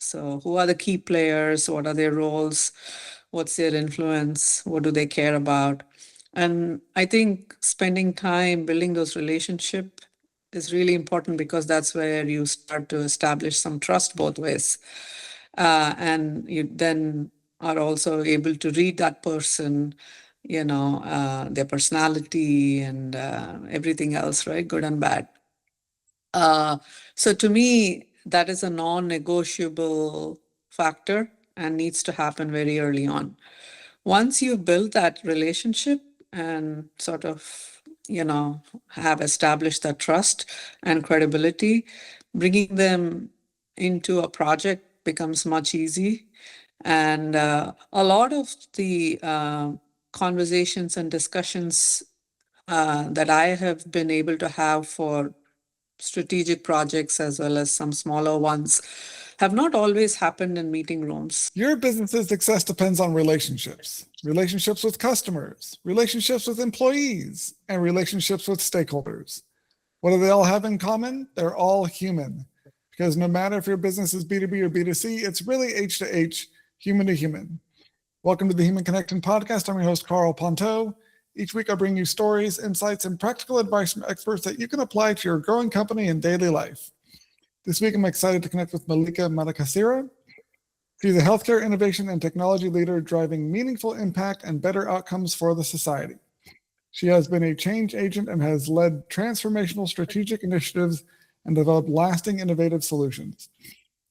So who are the key players? What are their roles? What's their influence? What do they care about? And I think spending time building those relationships is really important because that's where you start to establish some trust both ways. And you then are also able to read that person, their personality and everything else, right? Good and bad. Uh, so to me, that is a non-negotiable factor and needs to happen very early on. Once you've built that relationship and sort of, have established that trust and credibility, bringing them into a project becomes much easy. And a lot of the conversations and discussions that I have been able to have for strategic projects as well as some smaller ones have not always happened in meeting rooms. Your business's success depends on relationships, relationships with customers, relationships with employees, and relationships with stakeholders. What do they all have in common? They're all human. Because no matter if your business is B2B or B2C, it's really H to H, human to human. Welcome to the Human Connection Podcast. I'm your host, Carl Ponto. Each week I bring you stories, insights, and practical advice from experts that you can apply to your growing company and daily life. This week I'm excited to connect with Mallika Madakasira. She's a healthcare innovation and technology leader driving meaningful impact and better outcomes for the society. She has been a change agent and has led transformational strategic initiatives and developed lasting innovative solutions.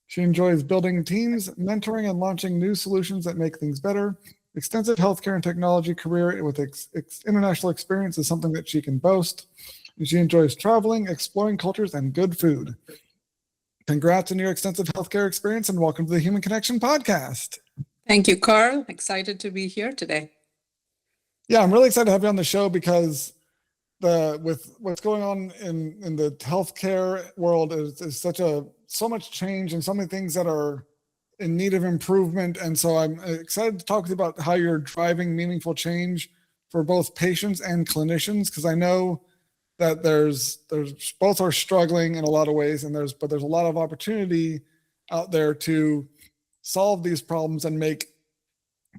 She enjoys building teams, mentoring, and launching new solutions that make things better. Extensive healthcare and technology career with international experience is something that she can boast. And she enjoys traveling, exploring cultures, and good food. Congrats on your extensive healthcare experience and welcome to the Human Connection Podcast. Thank you, Carl. Excited to be here today. Yeah, I'm really excited to have you on the show because with what's going on in the healthcare world is so much change and so many things that are in need of improvement. And so I'm excited to talk to you about how you're driving meaningful change for both patients and clinicians, because I know that there's both are struggling in a lot of ways, but there's a lot of opportunity out there to solve these problems and make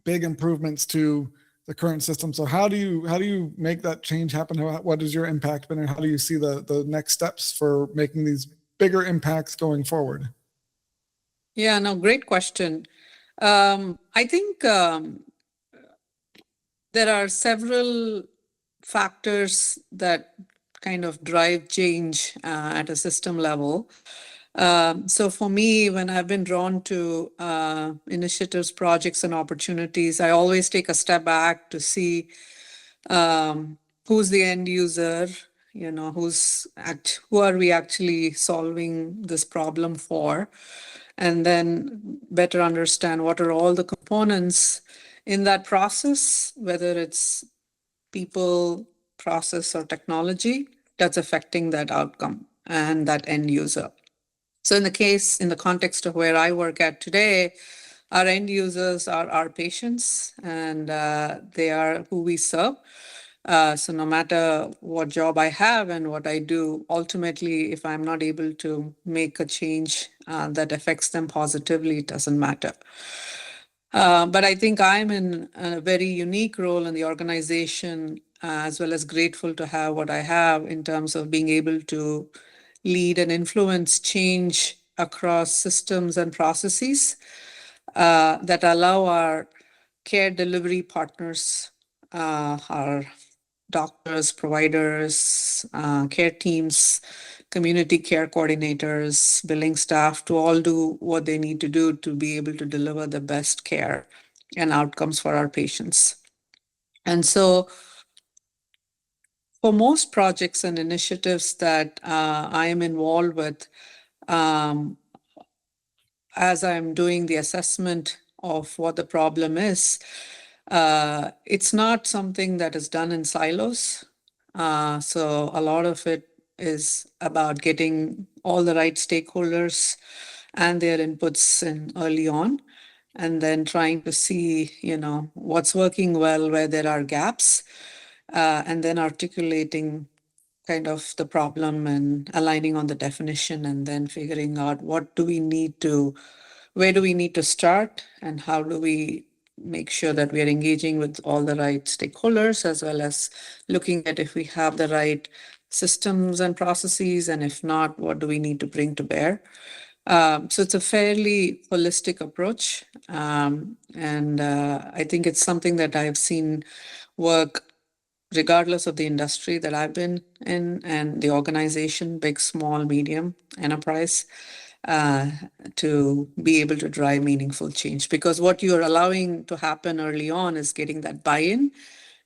big improvements to the current system. So how do you make that change happen? What has your impact been, and how do you see the next steps for making these bigger impacts going forward? Yeah, no, great question. I think there are several factors that kind of drive change at a system level. So for me, when I've been drawn to initiatives, projects, and opportunities, I always take a step back to see who's the end user, who are we actually solving this problem for, and then better understand what are all the components in that process, whether it's people, process, or technology that's affecting that outcome and that end user. So in the context of where I work at today, our end users are our patients, and they are who we serve. So no matter what job I have and what I do, ultimately, if I'm not able to make a change that affects them positively, it doesn't matter. But I think I'm in a very unique role in the organization, as well as grateful to have what I have in terms of being able to lead and influence change across systems and processes that allow our care delivery partners, our doctors, providers, care teams, community care coordinators, billing staff to all do what they need to do to be able to deliver the best care and outcomes for our patients. And so for most projects and initiatives that I am involved with, um, as I'm doing the assessment of what the problem is, it's not something that is done in silos. So a lot of it is about getting all the right stakeholders and their inputs in early on, and then trying to see, what's working well, where there are gaps, and then articulating kind of the problem and aligning on the definition, and then figuring out what do we need to where do we need to start and how do we make sure that we are engaging with all the right stakeholders, as well as looking at if we have the right systems and processes, and if not, what do we need to bring to bear. So it's a fairly holistic approach, and I think it's something that I've seen work regardless of the industry that I've been in and the organization, big, small, medium, enterprise, uh, to be able to drive meaningful change. Because what you're allowing to happen early on is getting that buy-in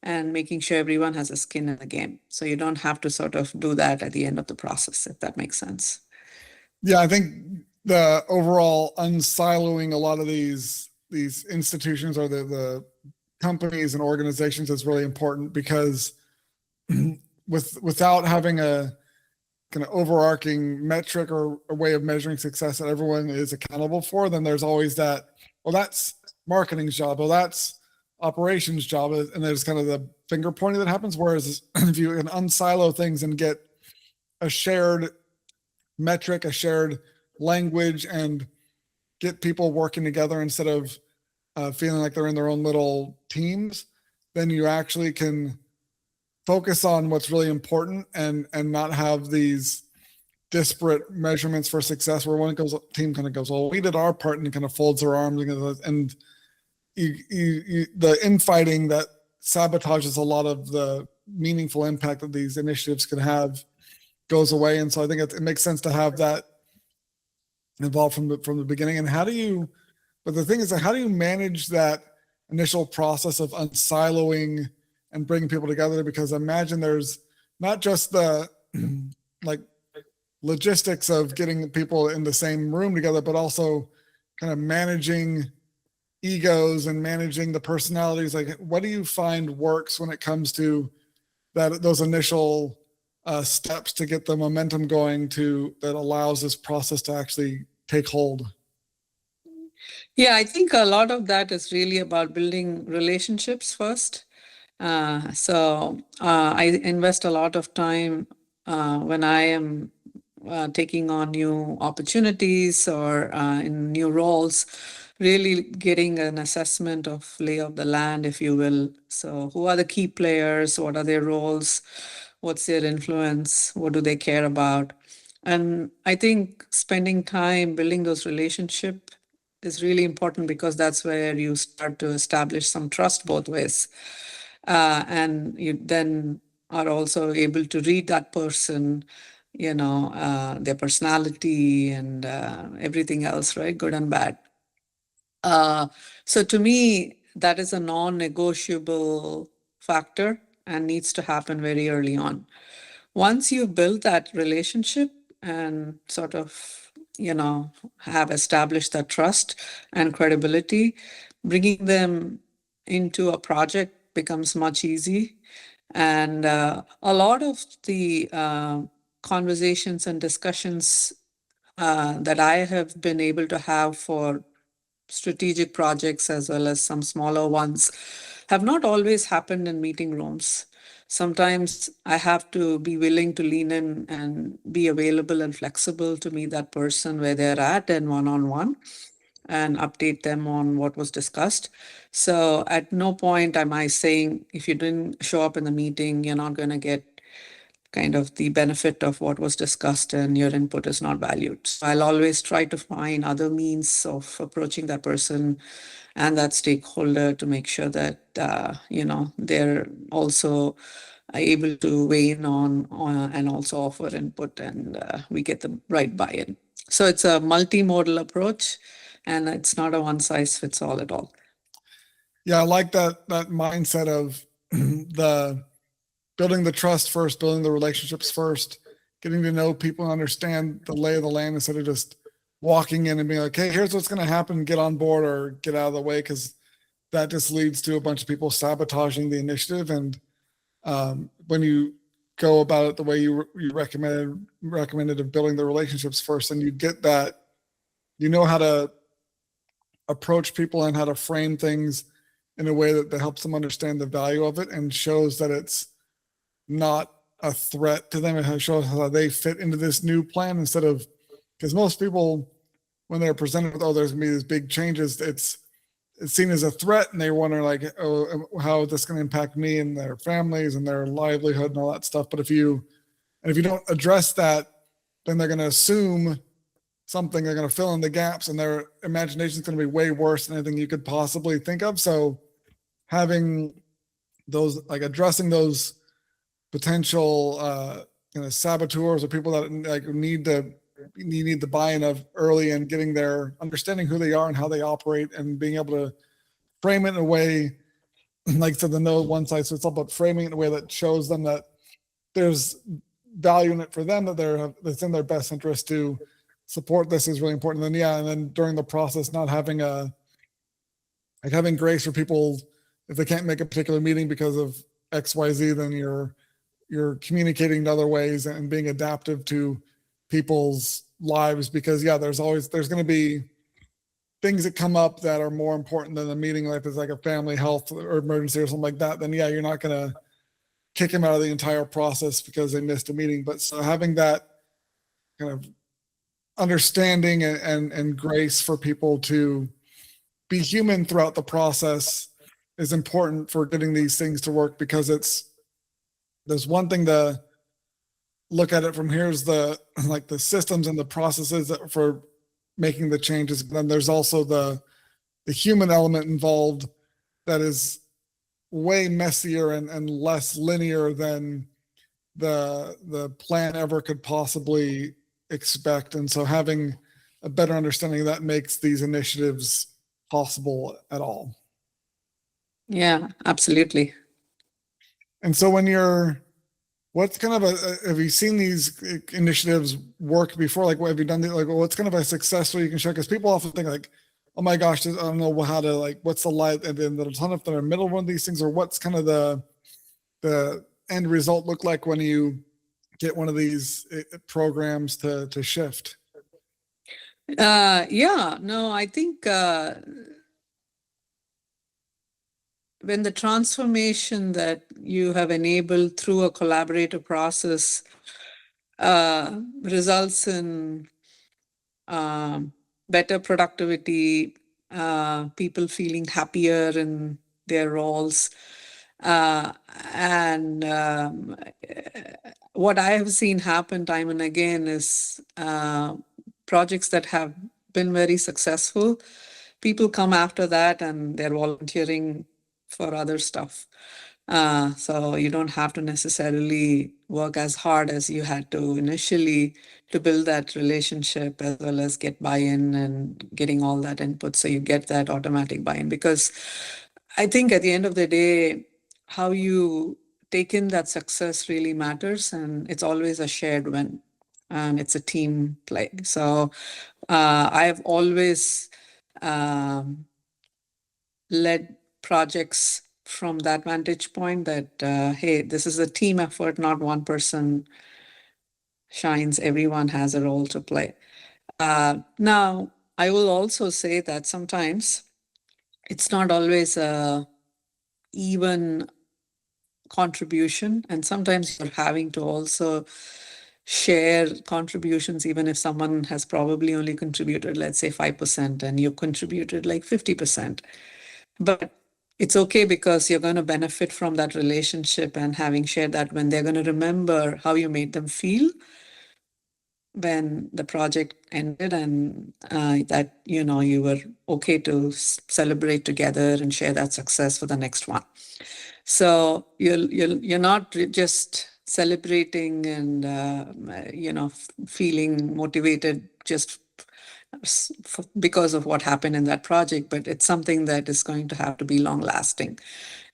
and making sure everyone has a skin in the game. So you don't have to sort of do that at the end of the process, if that makes sense. Yeah, I think the overall unsiloing a lot of these institutions or the companies and organizations is really important because without having a kind of overarching metric or a way of measuring success that everyone is accountable for, then there's always that, well, that's marketing's job, well, that's operations job, and there's kind of the finger pointing that happens. Whereas if you can unsilo things and get a shared metric, a shared language, and get people working together instead of feeling like they're in their own little teams, then you actually can focus on what's really important and not have these disparate measurements for success where one team kind of goes, well, we did our part, and kind of folds their arms, and the infighting that sabotages a lot of the meaningful impact that these initiatives can have goes away. And so I think it makes sense to have that involved from the beginning. And but the thing is, how do you manage that initial process of unsiloing and bringing people together? Because imagine there's not just the like logistics of getting people in the same room together, but also kind of managing egos and managing the personalities. Like, what do you find works when it comes to those initial steps to get the momentum going that allows this process to actually take hold? Yeah, I think a lot of that is really about building relationships first. I invest a lot of time when I am taking on new opportunities or in new roles, really getting an assessment of lay of the land, if you will. So, who are the key players? What are their roles? What's their influence? What do they care about? And I think spending time building those relationships is really important because that's where you start to establish some trust both ways. And you then are also able to read that person, their personality and everything else, right? Good and bad. So to me, that is a non-negotiable factor and needs to happen very early on. Once you've built that relationship and sort of, have established that trust and credibility, bringing them into a project becomes much easy. And a lot of the conversations and discussions that I have been able to have for strategic projects as well as some smaller ones have not always happened in meeting rooms. Sometimes I have to be willing to lean in and be available and flexible to meet that person where they're at and one on one and update them on what was discussed. So at no point am I saying if you didn't show up in the meeting, you're not going to get kind of the benefit of what was discussed and your input is not valued. So I'll always try to find other means of approaching that person and that stakeholder to make sure that they're also able to weigh in on and also offer input, and we get the right buy-in. So it's a multimodal approach, and it's not a one size fits all at all. Yeah, I like that mindset of the building the trust first, building the relationships first, getting to know people and understand the lay of the land instead of just walking in and being like, hey, here's what's going to happen, get on board or get out of the way, because that just leads to a bunch of people sabotaging the initiative. And when you go about it the way you recommended of building the relationships first, and you get that, you know how to approach people and how to frame things in a way that helps them understand the value of it and shows that it's not a threat to them. It shows how they fit into this new plan instead of, because most people, when they're presented with, oh, there's gonna be these big changes, it's seen as a threat, and they wonder like, oh, how is this going to impact me and their families and their livelihood and all that stuff. But if you don't address that, then they're going to assume something, they're going to fill in the gaps, and their imagination is going to be way worse than anything you could possibly think of. So having those, like addressing those potential saboteurs or people that like need the buy-in of early, and getting their understanding who they are and how they operate, and being able to frame it in a way, like to the no one side. So it's all about framing it in a way that shows them that there's value in it for them, that that's in their best interest to support this is really important. And then during the process, not having having grace for people if they can't make a particular meeting because of XYZ, then you're communicating in other ways and being adaptive to people's lives, because there's going to be things that come up that are more important than the meeting. Like if it's like a family health or emergency or something like that, then you're not going to kick them out of the entire process because they missed a meeting. But so having that kind of understanding and grace for people to be human throughout the process is important for getting these things to work, because there's one thing to look at it from here's the like the systems and the processes for making the changes. But then there's also the human element involved that is way messier and less linear than the plan ever could possibly expect. And so having a better understanding of that makes these initiatives possible at all. Yeah, absolutely. And so what's kind of have you seen these initiatives work before? Like, what have you done? Like, what's kind of a success story you can share? Because people often think like, oh my gosh, I don't know how to, like, what's the light, and then there's a ton of them in the middle of one of these things, or what's kind of the end result look like when you get one of these programs to shift? I think when the transformation that you have enabled through a collaborative process results in better productivity, people feeling happier in their roles. And what I have seen happen time and again is projects that have been very successful, people come after that and they're volunteering for other stuff. So you don't have to necessarily work as hard as you had to initially to build that relationship, as well as get buy-in and getting all that input. So you get that automatic buy-in, because I think at the end of the day, how you take in that success really matters, and it's always a shared win, and it's a team play. So I have always led projects from that vantage point, that hey, this is a team effort, not one person shines, everyone has a role to play. Now, I will also say that sometimes it's not always a even contribution, and sometimes you're having to also share contributions, even if someone has probably only contributed, let's say 5%, and you contributed like 50%. But it's okay, because you're going to benefit from that relationship, and having shared that, when they're going to remember how you made them feel when the project ended, and that you were okay to celebrate together and share that success for the next one. So you're not just celebrating and feeling motivated just because of what happened in that project, but it's something that is going to have to be long lasting.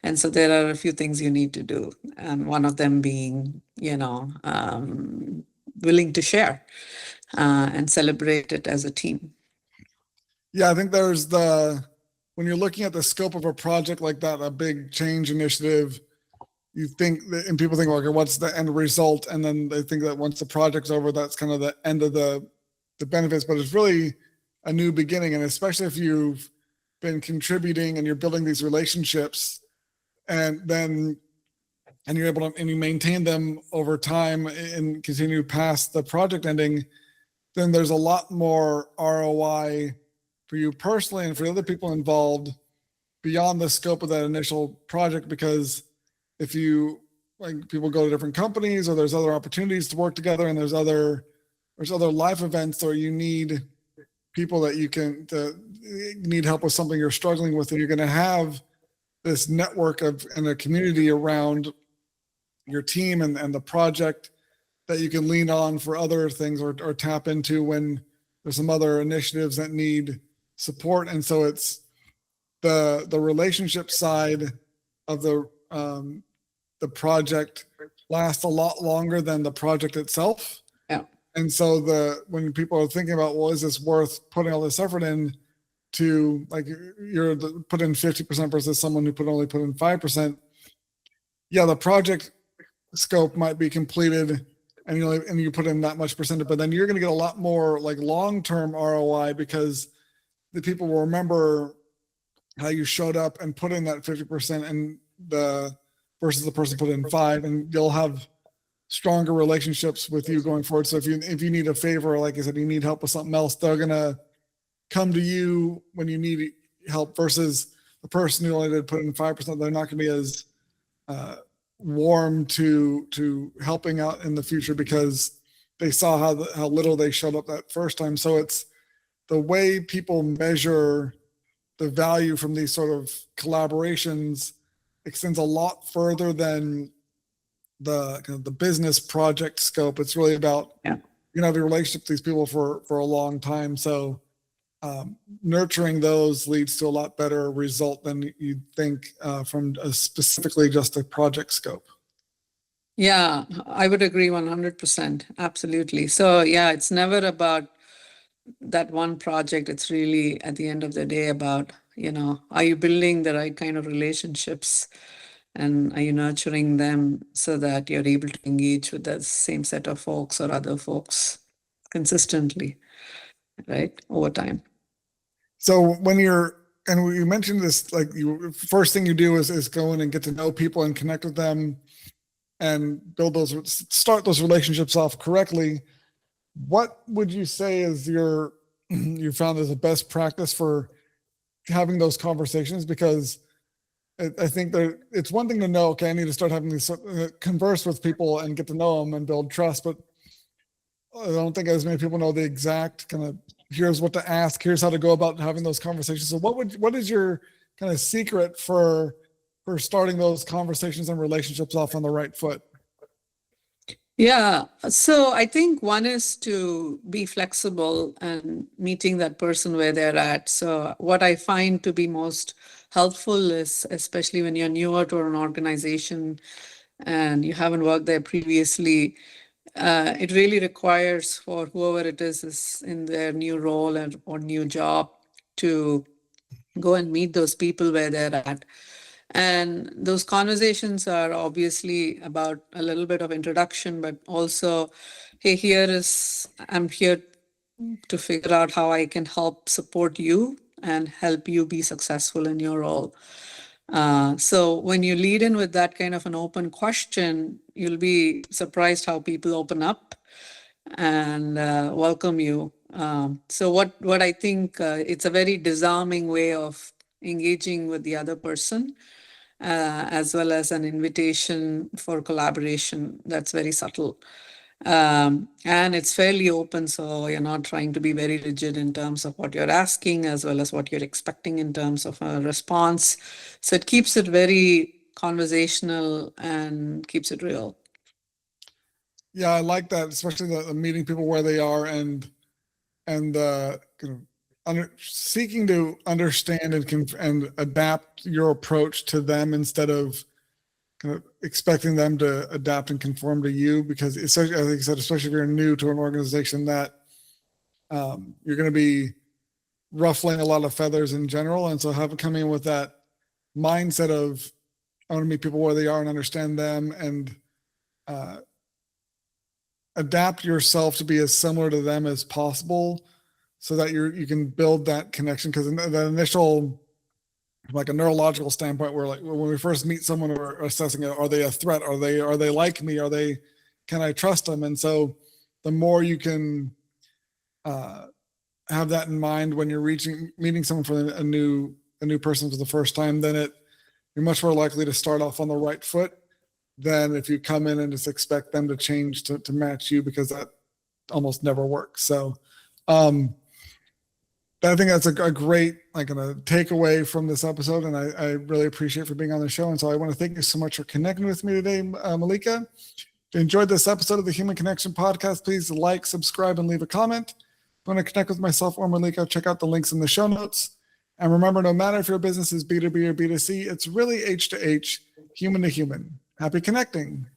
And so there are a few things you need to do, and one of them being willing to share and celebrate it as a team. Yeah, I think when you're looking at the scope of a project like that, a big change initiative, you think that, and people think, okay, what's the end result? And then they think that once the project's over, that's kind of the end of the benefits, but it's really a new beginning. And especially if you've been contributing and you're building these relationships, and you're able to, and you maintain them over time and continue past the project ending, then there's a lot more ROI for you personally and for the other people involved beyond the scope of that initial project. Because if you, like, people go to different companies, or there's other opportunities to work together, and there's other life events where you need people that you can need help with something you're struggling with, and you're going to have this network of and a community around your team and the project that you can lean on for other things, or tap into when there's some other initiatives that need support. And so it's the relationship side of the project lasts a lot longer than the project itself. Yeah. And so when people are thinking about, well, is this worth putting all this effort in to, like, you're put in 50% versus someone who only put in 5%. Yeah, the project scope might be completed and you put in that much percentage, but then you're going to get a lot more like long-term ROI, because the people will remember how you showed up and put in that 50% and versus the person put in 5, and you'll have stronger relationships with you going forward. So if you need a favor, like I said, you need help with something else, they're going to come to you when you need help, versus the person who only did put in 5%. They're not going to be as warm to helping out in the future, because they saw how little they showed up that first time. So it's the way people measure the value from these sort of collaborations extends a lot further than the kind of the business project scope. It's really about, Yeah. you know, have a relationship with these people for a long time. So nurturing those leads to a lot better result than you'd think from specifically just a project scope. Yeah, I would agree 100%. Absolutely. So yeah, it's never about that one project. It's really, at the end of the day, about, are you building the right kind of relationships, and are you nurturing them so that you're able to engage with the same set of folks or other folks consistently, right, over time. So when and you mentioned this, like, first thing you do is go in and get to know people and connect with them and start those relationships off correctly. What would you say is you found as the best practice for having those conversations? Because I think it's one thing to know, okay, I need to start having these converse with people and get to know them and build trust, but I don't think as many people know the exact kind of, here's what to ask, here's how to go about having those conversations. So what is your kind of secret for starting those conversations and relationships off on the right foot? Yeah, so I think one is to be flexible and meeting that person where they're at. So what I find to be most helpful is, especially when you're newer to an organization and you haven't worked there previously, it really requires for whoever it is in their new role or new job to go and meet those people where they're at. And those conversations are obviously about a little bit of introduction, but also, hey, I'm here to figure out how I can help support you and help you be successful in your role. So when you lead in with that kind of an open question, you'll be surprised how people open up and welcome you. So what I think, it's a very disarming way of engaging with the other person, as well as an invitation for collaboration that's very subtle. And it's fairly open, so you're not trying to be very rigid in terms of what you're asking, as well as what you're expecting in terms of a response. So it keeps it very conversational and keeps it real. Yeah, I like that, especially the meeting people where they are and kind of seeking to understand and adapt your approach to them instead of kind of expecting them to adapt and conform to you. Because especially, I think I said, especially if you're new to an organization, that you're going to be ruffling a lot of feathers in general. And so coming in with that mindset of, I want to meet people where they are and understand them, and adapt yourself to be as similar to them as possible, so that you can build that connection. Because the initial, like a neurological standpoint, where like when we first meet someone, we're assessing it, are they a threat? Are they like me? Can I trust them? And so the more you can have that in mind when you're meeting someone for a new person for the first time, then you're much more likely to start off on the right foot than if you come in and just expect them to change to match you, because that almost never works. So I think that's a great takeaway from this episode, and I really appreciate for being on the show. And so I want to thank you so much for connecting with me today, Mallika. If you enjoyed this episode of the Human Connection Podcast, please like, subscribe, and leave a comment. If you want to connect with myself or Mallika, check out the links in the show notes. And remember, no matter if your business is B2B or B2C, it's really H to H, human to human. Happy connecting.